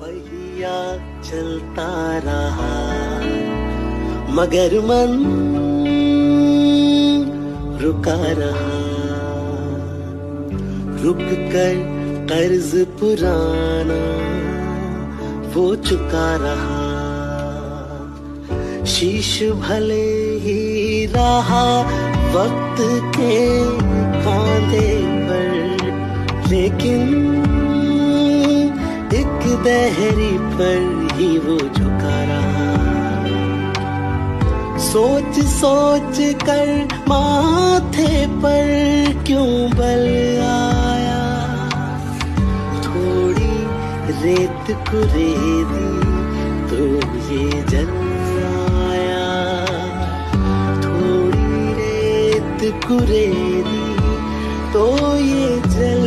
पहिया चलता रहा मगर मन रुका रहा, रुक कर कर्ज पुराना वो चुका रहा। शीश भले ही रहा वक्त के कांधे पर, लेकिन एक दहरी पर ही वो झुका रहा। सोच सोच कर माथे पर क्यों बल आया, थोड़ी रेत कुरेदी तो ये जल आया, थोड़ी रेत कुरेदी तो ये जल